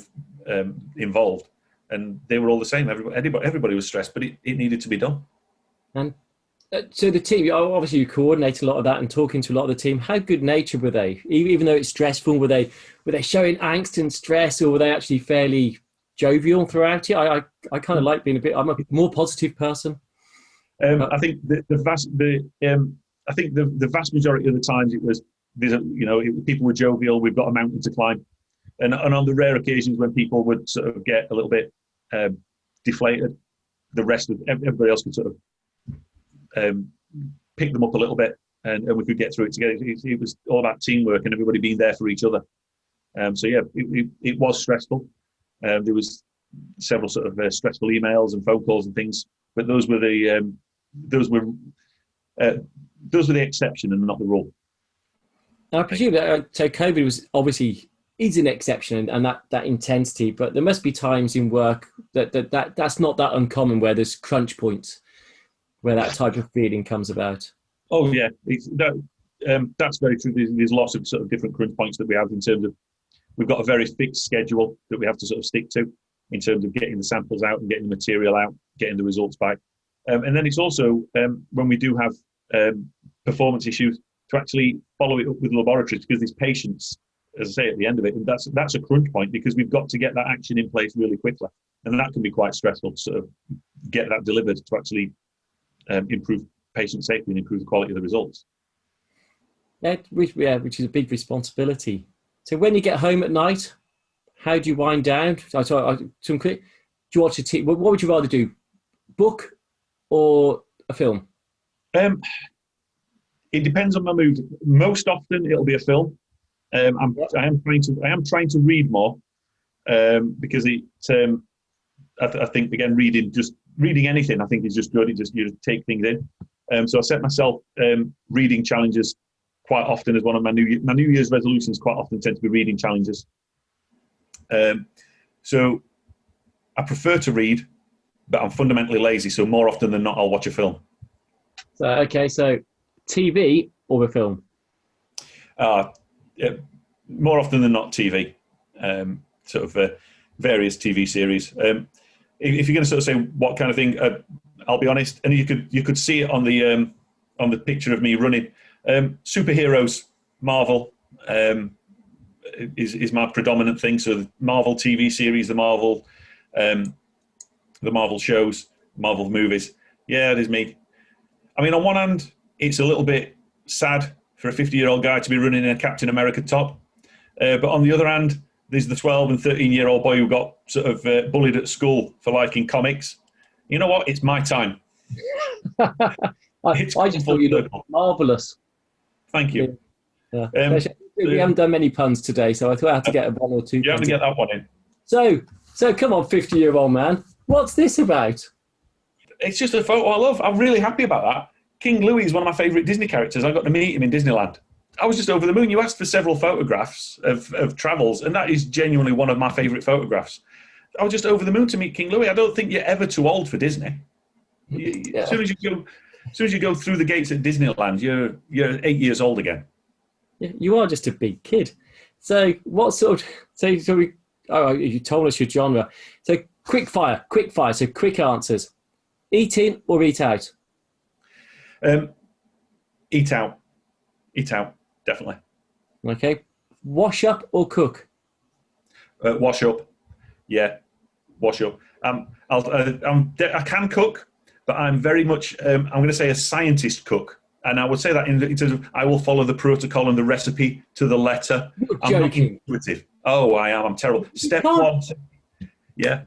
involved, and they were all the same. Everybody was stressed, but it needed to be done. And so the team, obviously you coordinate a lot of that and talking to a lot of the team. How good natured were they? Even though it's stressful, were they showing angst and stress, or were they actually fairly jovial throughout it? I kind of like being I'm a more positive person. I think the vast majority of the times it was, people were jovial. We've got a mountain to climb, and on the rare occasions when people would sort of get a little bit deflated, the rest of everybody else could sort of pick them up a little bit, and we could get through it together. It was all about teamwork and everybody being there for each other. So yeah, it was stressful. There was several sort of stressful emails and phone calls and things, but those were the exception and not the rule. I presume that so COVID was obviously is an exception, and that intensity. But there must be times in work that's not that uncommon, where there's crunch points where that type of feeling comes about. Oh yeah, that's very true. There's lots of sort of different crunch points that we have in terms of, we've got a very fixed schedule that we have to sort of stick to in terms of getting the samples out and getting the material out, getting the results back. And then it's also when we do have performance issues, to actually follow it up with laboratories, because these patients, as I say, at the end of it, and that's a crunch point, because we've got to get that action in place really quickly. And that can be quite stressful to sort of get that delivered to actually improve patient safety and improve the quality of the results. Yeah, which is a big responsibility. So when you get home at night, how do you wind down? Do you watch a TV? What would you rather do, book or a film? It depends on my mood. Most often it'll be a film. I am trying to read more because I think, again, reading anything, I think, is just good. You take things in. So I set myself reading challenges quite often as one of my New Year's resolutions. Quite often tend to be reading challenges. So I prefer to read, but I'm fundamentally lazy. So more often than not, I'll watch a film. So TV or a film? More often than not, TV. Various TV series. If you're going to sort of say what kind of thing, I'll be honest, and you could see it on the picture of me running. Superheroes, Marvel is my predominant thing. So the Marvel TV series, the Marvel shows, Marvel movies. Yeah, it is me. I mean, on one hand, it's a little bit sad for a 50-year-old guy to be running in a Captain America top. But on the other hand, there's the 12 and 13-year-old boy who got sort of bullied at school for liking comics. You know what? It's my time. I just thought you looked marvellous. Thank you. Yeah. We haven't done many puns today, so I thought I had to get one or two. You have to get that one in. So come on, 50-year-old man. What's this about? It's just a photo I love. I'm really happy about that. King Louis is one of my favourite Disney characters. I got to meet him in Disneyland. I was just over the moon. You asked for several photographs of travels, and that is genuinely one of my favourite photographs. I was just over the moon to meet King Louis. I don't think you're ever too old for Disney. As soon as you go through the gates at Disneyland, you're 8 years old again. Yeah, you are just a big kid. So what sort of? You told us your genre. So quick fire. So quick answers. Eat in or eat out? Eat out. Eat out, definitely. Okay. Wash up or cook? Wash up. Yeah, wash up. I can cook, but I'm very much, I'm going to say, a scientist cook. And I would say that in terms of, I will follow the protocol and the recipe to the letter. I'm not intuitive. Oh, I am. I'm terrible. Step one. Yeah.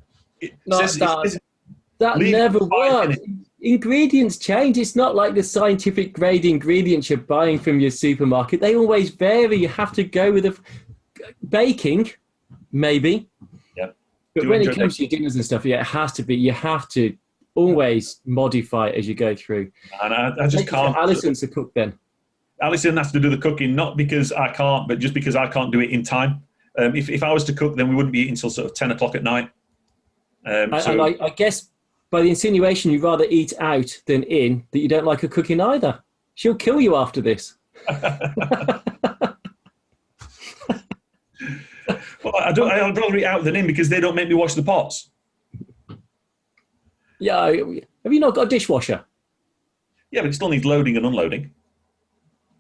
That never works. Ingredients change. It's not like the scientific grade ingredients you're buying from your supermarket. They always vary. You have to go with baking, maybe. Yeah. But when it comes to your dinners and stuff, yeah, it has to be. You have to always modify it as you go through. And I just can't. Alison's the cook then. Alison has to do the cooking, not because I can't, but just because I can't do it in time. If I was to cook, then we wouldn't be eating until sort of 10 o'clock at night. And I guess by the insinuation you'd rather eat out than in, that you don't like her cooking either. She'll kill you after this. Well, I'd rather eat out than in because they don't make me wash the pots. Yeah, have you not got a dishwasher? Yeah, but it still needs loading and unloading.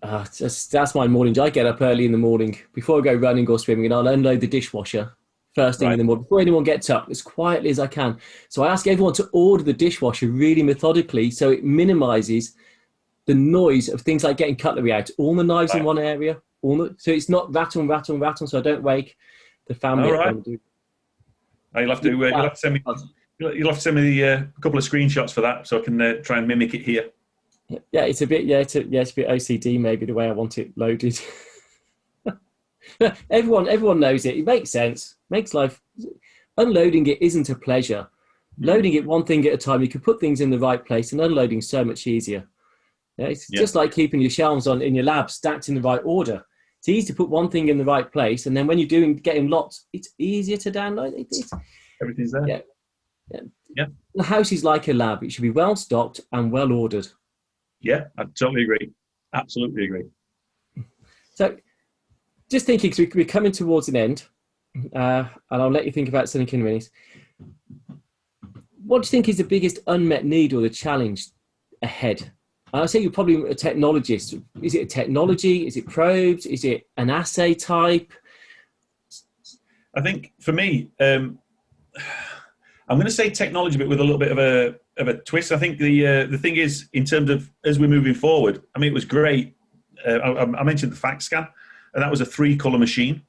That's my morning. I get up early in the morning before I go running or swimming, and I'll unload the dishwasher first thing in the morning before anyone gets up, as quietly as I can. So I ask everyone to order the dishwasher really methodically, so it minimises the noise of things like getting cutlery out. All the knives in one area, so it's not rattle, so I don't wake the family. All right. You'll have to send me. You'll have to send me a couple of screenshots for that, so I can try and mimic it here. Yeah, it's a bit OCD maybe the way I want it loaded. Everyone knows it. It makes sense. Makes life. Unloading it isn't a pleasure. Loading it one thing at a time. You can put things in the right place, and unloading so much easier. Yeah, it's just like keeping your shelves in your lab stacked in the right order. It's easy to put one thing in the right place, and then when you're getting lots, it's easier to download. Everything's there. Yeah. Yeah. The house is like a lab. It should be well stocked and well ordered. Yeah, I totally agree. Absolutely agree. So just thinking, because we're coming towards an end, and I'll let you think about something in a minute. What do you think is the biggest unmet need or the challenge ahead? I say you're probably a technologist. Is it a technology? Is it probes? Is it an assay type? I think for me, I'm going to say technology, but with a little bit of a twist. I think the thing is, in terms of as we're moving forward, I mean, it was great. I mentioned the fact scan, and that was a 3-color machine.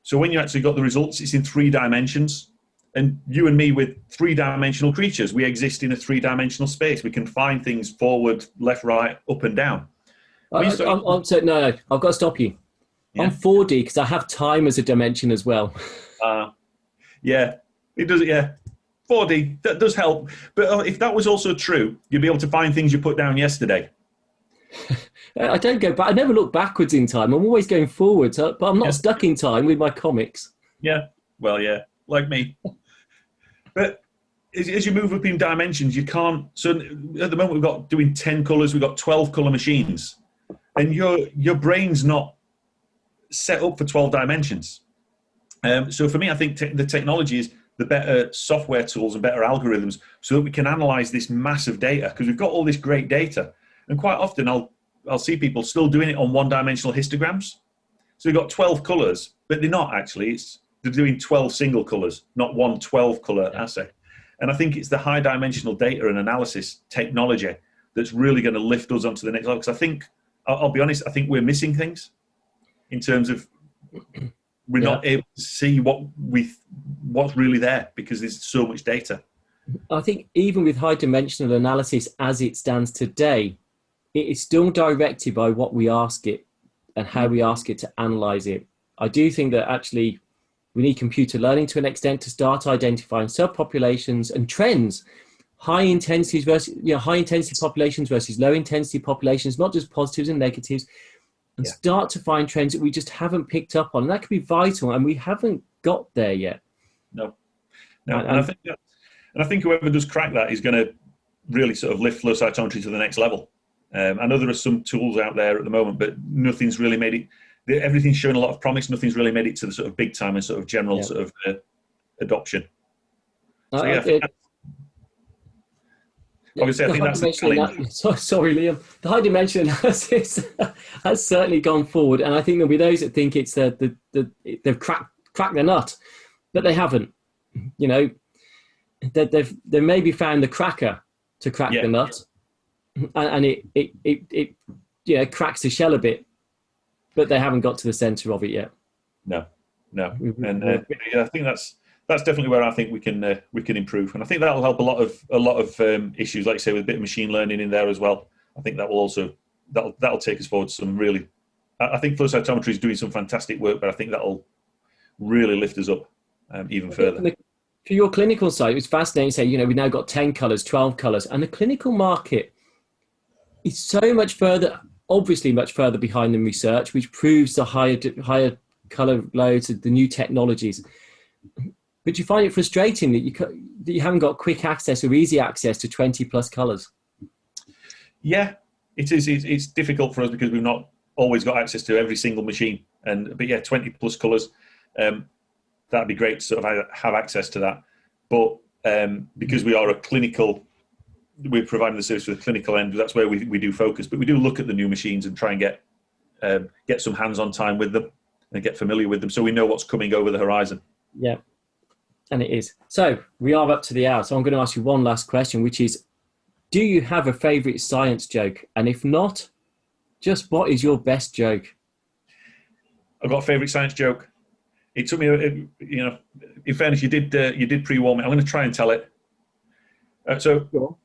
So when you actually got the results, it's in 3 dimensions. And you and me, with 3-dimensional creatures, we exist in a 3-dimensional space. We can find things forward, left, right, up, and down. No, I've got to stop you. Yeah. I'm 4D because I have time as a dimension as well. Yeah, it does. Yeah, 4D, that does help. But if that was also true, you'd be able to find things you put down yesterday. I don't go back. I never look backwards in time. I'm always going forwards, but I'm not stuck in time with my comics. Yeah, well, yeah, like me. But as you move up in dimensions, you can't. So at the moment, we've got doing 10 colors. We've got 12-color machines, and your brain's not set up for 12 dimensions. So for me, I think the technology is the better software tools and better algorithms, so that we can analyze this massive data, because we've got all this great data. And quite often, I'll see people still doing it on 1-dimensional histograms. So we've got 12 colors, but they're not actually. They're doing 12 single colors, not one 12-color assay. And I think it's the high-dimensional data and analysis technology that's really going to lift us onto the next level. Because I think, I'll be honest, I think we're missing things in terms of we're not able to see what's really there, because there's so much data. I think even with high-dimensional analysis as it stands today, it is still directed by what we ask it and how we ask it to analyze it. I do think that actually we need computer learning to an extent to start identifying subpopulations and trends, high intensity populations versus low intensity populations, not just positives and negatives, and start to find trends that we just haven't picked up on. And that could be vital, and we haven't got there yet. No. And I think whoever does crack that is going to really sort of lift flow cytometry to the next level. I know there are some tools out there at the moment, but nothing's really made it. Everything's showing a lot of promise. Nothing's really made it to the sort of big time and sort of general sort of adoption. So obviously, I think that's the challenge. Sorry, Liam. The high dimension analysis has certainly gone forward, and I think there'll be those that think it's they've cracked the nut, but they haven't. You know, they've maybe found the cracker to crack the nut, and it cracks the shell a bit. But they haven't got to the centre of it yet. No, and I think that's definitely where I think we can improve, and I think that'll help a lot of issues, like you say, with a bit of machine learning in there as well. I think that will also that'll take us forward to some really. I think flow cytometry is doing some fantastic work, but I think that'll really lift us up even further. For your clinical side, it was fascinating to say, we've now got 10 colours, 12 colours, and the clinical market is so much further. Obviously much further behind than research, which proves the higher colour loads of the new technologies. But you find it frustrating that you haven't got quick access or easy access to 20 plus colours. Yeah, it is. It's difficult for us because we've not always got access to every single machine. But 20 plus colours, that'd be great to sort of have access to that. But because we are a clinical, we're providing the service for the clinical end. That's where we do focus, but we do look at the new machines and try and get some hands-on time with them and get familiar with them, so we know what's coming over the horizon. Yeah, and it is. So we are up to the hour. So I'm going to ask you one last question, which is: do you have a favourite science joke? And if not, just what is your best joke? I've got a favourite science joke. It took me, in fairness, you did pre-warn me. I'm going to try and tell it. So.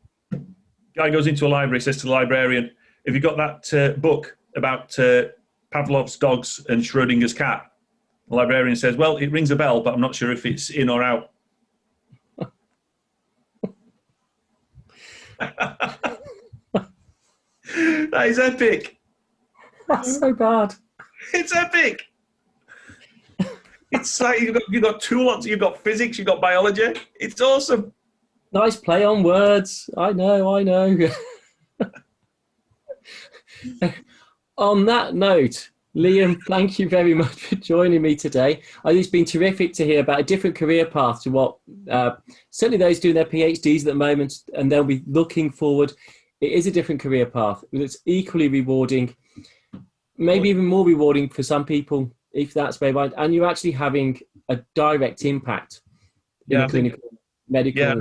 Guy goes into a library, says to the librarian, "Have you got that book about Pavlov's dogs and Schrodinger's cat?" The librarian says, "Well, it rings a bell, but I'm not sure if it's in or out." That is epic. That's so bad. It's epic. It's like you've got tools, you've got physics, you've got biology. It's awesome. Nice play on words. I know. On that note, Liam, thank you very much for joining me today. It's been terrific to hear about a different career path to what certainly those doing their PhDs at the moment, and they'll be looking forward. It is a different career path. It's equally rewarding, maybe even more rewarding for some people, if that's very right. And you're actually having a direct impact in a clinical, medical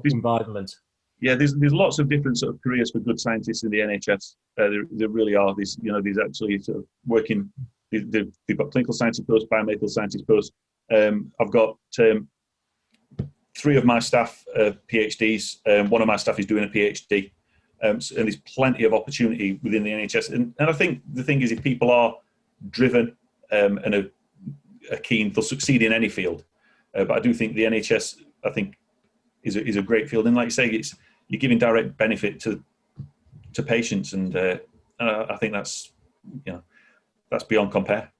environment. Yeah, there's lots of different sort of careers for good scientists in the NHS. There really are. These actually sort of working. They've got clinical scientist posts, biomedical scientist posts. I've got 3 of my staff PhDs. One of my staff is doing a PhD, and there's plenty of opportunity within the NHS. And I think the thing is, if people are driven and are keen, they'll succeed in any field. But I do think the NHS, I think, is a great field. And like you say, you're giving direct benefit to patients, and I think that's beyond compare.